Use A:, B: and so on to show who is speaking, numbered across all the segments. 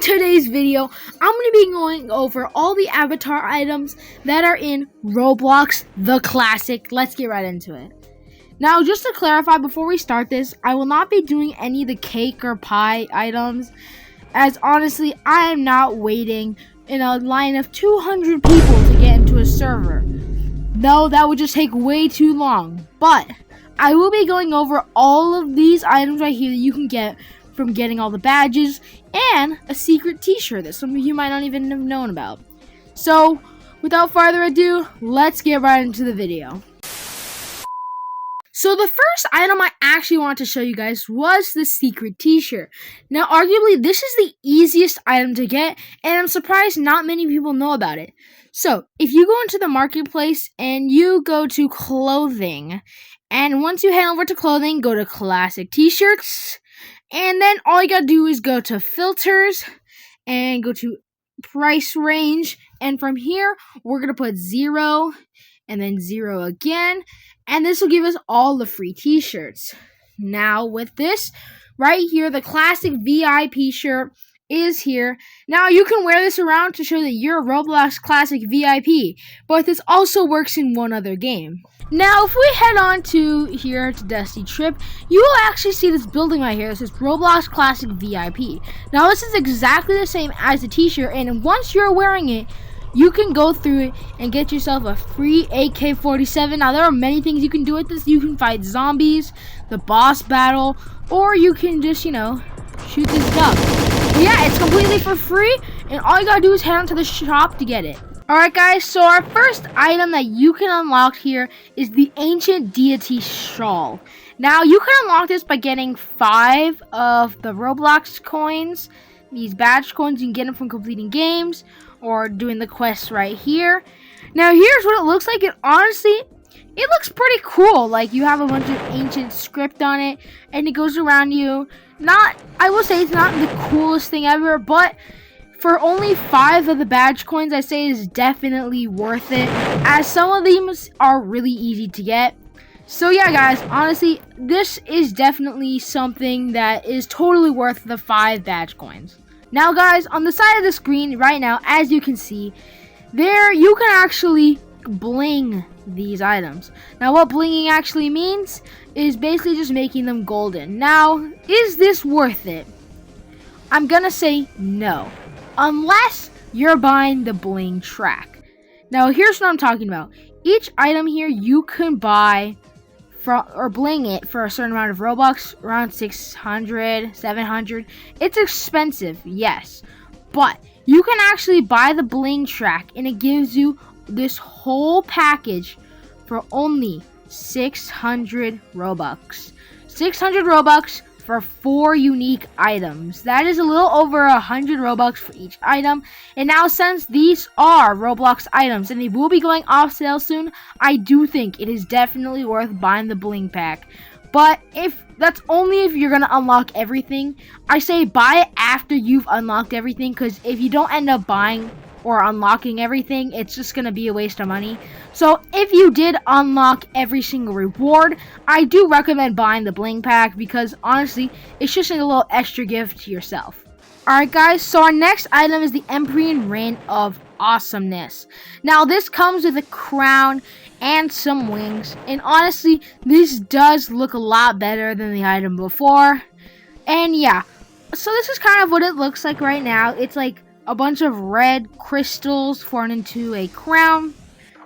A: today's video, I'm going to be going over all the avatar items that are in Roblox, the classic. Let's get right into it. Now, just to clarify before we start this, I will not be doing any of the cake or pie items, as honestly, I am not waiting in a line of 200 people to get into a server. No, that would just take way too long. But I will be going over all of these items right here that you can get from getting all the badges and a secret t-shirt that some of you might not even have known about. So, without further ado, let's get right into the video. So the first item I actually want to show you guys was the secret t-shirt. Now, arguably, this is the easiest item to get, and I'm surprised not many people know about it. So, if you go into the marketplace and you go to clothing, and once you head over to clothing, go to classic t-shirts, and then all you gotta do is go to filters and go to price range, and from here, we're gonna put 0 and then 0 again, and this will give us all the free t-shirts. Now with this right here, the classic VIP shirt is here. Now you can wear this around to show that you're a Roblox classic VIP, but this also works in one other game. Now if we head on to here to Dusty Trip, you will actually see this building right here that says Roblox Classic VIP. Now this is exactly the same as the t-shirt, and once you're wearing it, you can go through it and get yourself a free AK-47. Now, there are many things you can do with this. You can fight zombies, the boss battle, or you can just, shoot this duck. But yeah, it's completely for free, and all you gotta do is head on to the shop to get it. Alright guys, so our first item that you can unlock here is the Ancient Deity Shawl. Now, you can unlock this by getting 5 of the Roblox coins. These badge coins, you can get them from completing games or doing the quests right here. Now here's what it looks like, and honestly, it looks pretty cool. Like, you have a bunch of ancient script on it, and it goes around you. I will say it's not the coolest thing ever, but for only 5 of the badge coins, I say is definitely worth it, as some of these are really easy to get. So yeah guys, honestly, this is definitely something that is totally worth the 5 badge coins. Now guys, on the side of the screen right now, as you can see, there you can actually bling these items. Now what blinging actually means is basically just making them golden. Now, is this worth it? I'm gonna say no, unless you're buying the bling track. Now here's what I'm talking about. Each item here you can buy or bling it for a certain amount of Robux, around 600, 700. It's expensive, yes, but you can actually buy the bling track, and it gives you this whole package for only 600 Robux. 600 Robux for 4 unique items. That is a little over 100 Robux for each item. And now, since these are Roblox items and they will be going off sale soon, I do think it is definitely worth buying the bling pack. But that's only if you're gonna unlock everything. I say buy it after you've unlocked everything, because if you don't end up buying or unlocking everything, it's just gonna be a waste of money. So if you did unlock every single reward, I do recommend buying the bling pack, because honestly, it's just a little extra gift to yourself. Alright guys, so our next item is the Empyrean Reign of Awesomeness. Now this comes with a crown and some wings, and honestly, this does look a lot better than the item before. And yeah, so this is kind of what it looks like right now. It's like a bunch of red crystals formed into a crown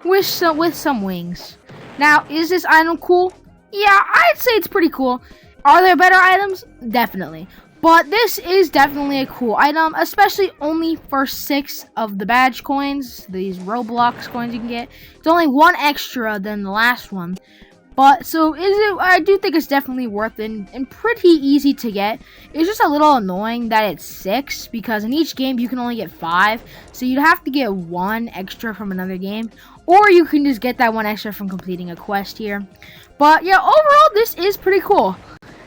A: with some wings. Now, is this item cool? Yeah, I'd say it's pretty cool. Are there better items? Definitely. But this is definitely a cool item, especially only for 6 of the badge coins, these Roblox coins you can get. It's only 1 extra than the last one. But, so I do think it's definitely worth it and pretty easy to get. It's just a little annoying that it's 6, because in each game you can only get 5. So you'd have to get 1 extra from another game, or you can just get that 1 extra from completing a quest here. But yeah, overall this is pretty cool.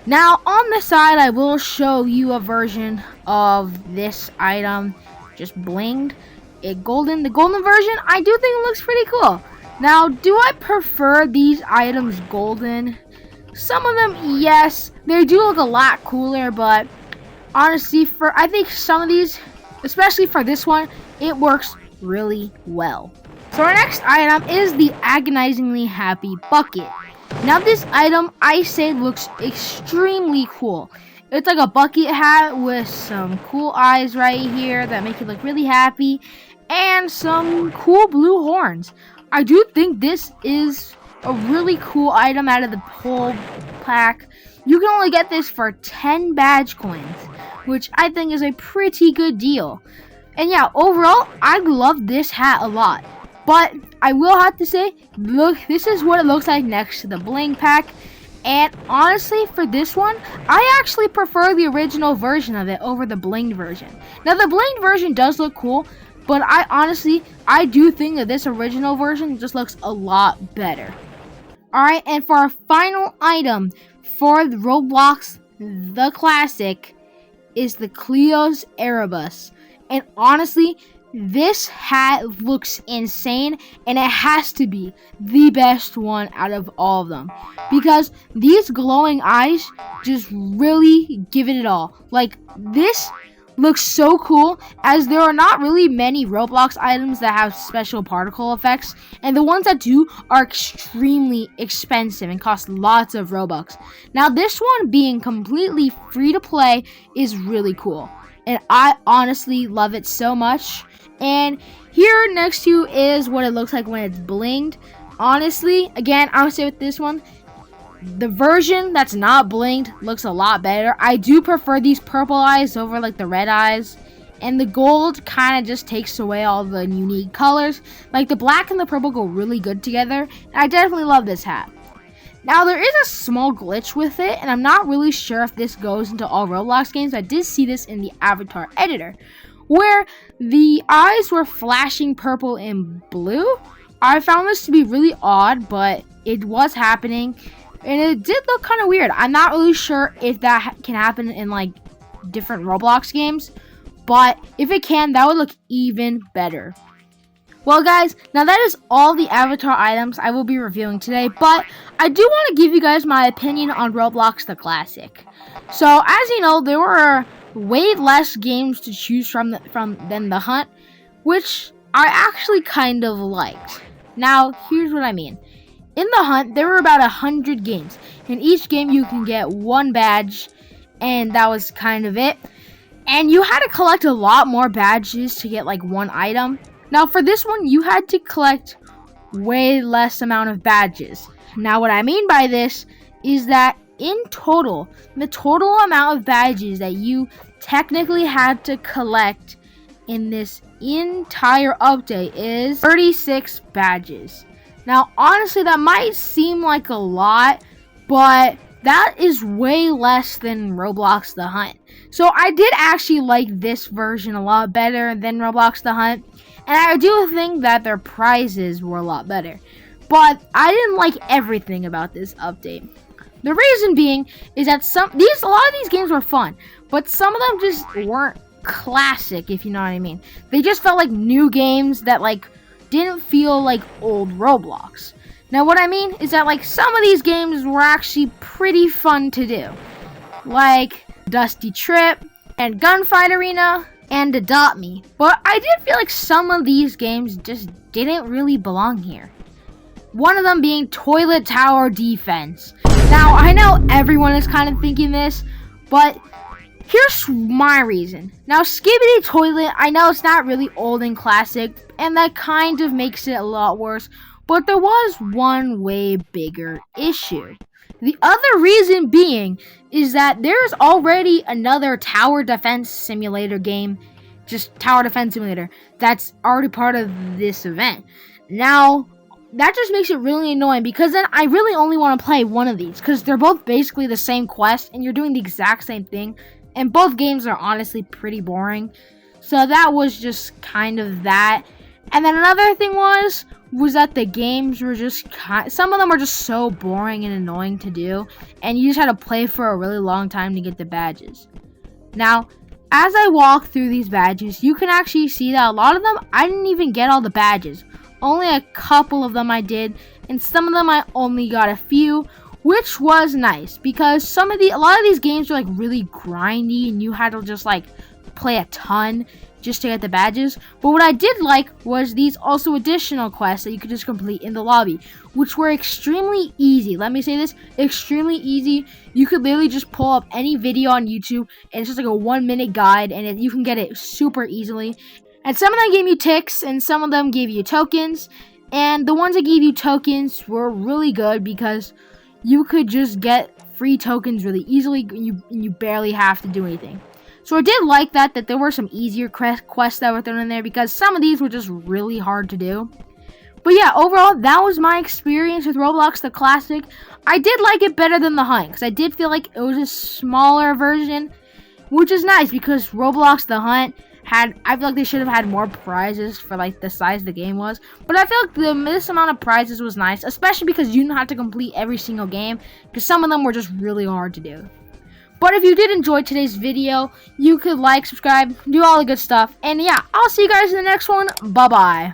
A: Now on the side, I will show you a version of this item, just blinged. The golden version, I do think it looks pretty cool. Now, do I prefer these items golden? Some of them, yes, they do look a lot cooler, but honestly, I think some of these especially for this one, it works really well. So our next item is the agonizingly happy bucket. Now this item, I say, looks extremely cool. It's like a bucket hat with some cool eyes right here that make it look really happy, and some cool blue horns. I do think this is a really cool item out of the whole pack. You can only get this for 10 badge coins, which I think is a pretty good deal. And yeah, overall, I love this hat a lot. But I will have to say, look, this is what it looks like next to the bling pack. And honestly, for this one, I actually prefer the original version of it over the blinged version. Now, the blinged version does look cool, but I do think that this original version just looks a lot better. Alright, and for our final item for the Roblox The Classic is the Cleo's Erebus. And honestly, this hat looks insane, and it has to be the best one out of all of them, because these glowing eyes just really give it all. Like, this looks so cool, as there are not really many Roblox items that have special particle effects, and the ones that do are extremely expensive and cost lots of Robux. Now, this one being completely free to play is really cool, and I honestly love it so much. And here next to you is what it looks like when it's blinged. Honestly, again, I would say with this one, the version that's not blinged looks a lot better. I do prefer these purple eyes over like the red eyes. And the gold kind of just takes away all the unique colors. Like the black and the purple go really good together. And I definitely love this hat. Now, there is a small glitch with it, and I'm not really sure if this goes into all Roblox games. I did see this in the avatar editor, where the eyes were flashing purple and blue. I found this to be really odd, but it was happening, and it did look kind of weird. I'm not really sure if that can happen in like different Roblox games, but if it can, that would look even better. Well, guys, now that is all the avatar items I will be reviewing today, but I do want to give you guys my opinion on Roblox The Classic. So, as you know, there were way less games to choose from than the Hunt, which I actually kind of liked. Now, here's what I mean. In the Hunt, there were about 100 games. In each game, you can get one badge, and that was kind of it. And you had to collect a lot more badges to get like one item. Now, for this one, you had to collect way less amount of badges. Now, what I mean by this is that in total, the total amount of badges that you technically had to collect in this entire update is 36 badges. Now, honestly, that might seem like a lot, but that is way less than Roblox The Hunt. So I did actually like this version a lot better than Roblox The Hunt. And I do think that their prizes were a lot better. But I didn't like everything about this update. The reason being is that a lot of these games were fun, but some of them just weren't classic, if you know what I mean. They just felt like new games that like didn't feel like old Roblox. Now what I mean is that like some of these games were actually pretty fun to do. Like Dusty Trip and Gunfight Arena and Adopt Me. But I did feel like some of these games just didn't really belong here. One of them being Toilet Tower Defense. Now, I know everyone is kind of thinking this, but here's my reason. Now, Skibidi Toilet, I know it's not really old and classic, and that kind of makes it a lot worse, but there was one way bigger issue. The other reason being is that there's already another tower defense simulator game, just Tower Defense Simulator, that's already part of this event. Now, that just makes it really annoying, because then I really only want to play one of these, because they're both basically the same quest, and you're doing the exact same thing, and both games are honestly pretty boring. So that was just kind of that. And then another thing was that the games were just some of them were just so boring and annoying to do, and you just had to play for a really long time to get the badges. Now, as I walk through these badges, you can actually see that a lot of them I didn't even get all the badges. Only a couple of them I did, and some of them I only got a few, which was nice, because a lot of these games were like really grindy, and you had to just like play a ton just to get the badges. But what I did like was these also additional quests that you could just complete in the lobby, which were extremely easy. Let me say this, extremely easy. You could literally just pull up any video on YouTube, and it's just like a 1-minute guide, and you can get it super easily. And some of them gave you ticks, and some of them gave you tokens. And the ones that gave you tokens were really good because you could just get free tokens really easily. You barely have to do anything. So I did like that there were some easier quests that were thrown in there because some of these were just really hard to do. But yeah, overall, that was my experience with Roblox the Classic. I did like it better than the Hunt because I did feel like it was a smaller version, which is nice because Roblox the Hunt I feel like they should have had more prizes for like the size the game was. But I feel like this amount of prizes was nice, especially because you didn't have to complete every single game because some of them were just really hard to do. But if you did enjoy today's video, you could like, subscribe, do all the good stuff. And yeah, I'll see you guys in the next one. Bye-bye.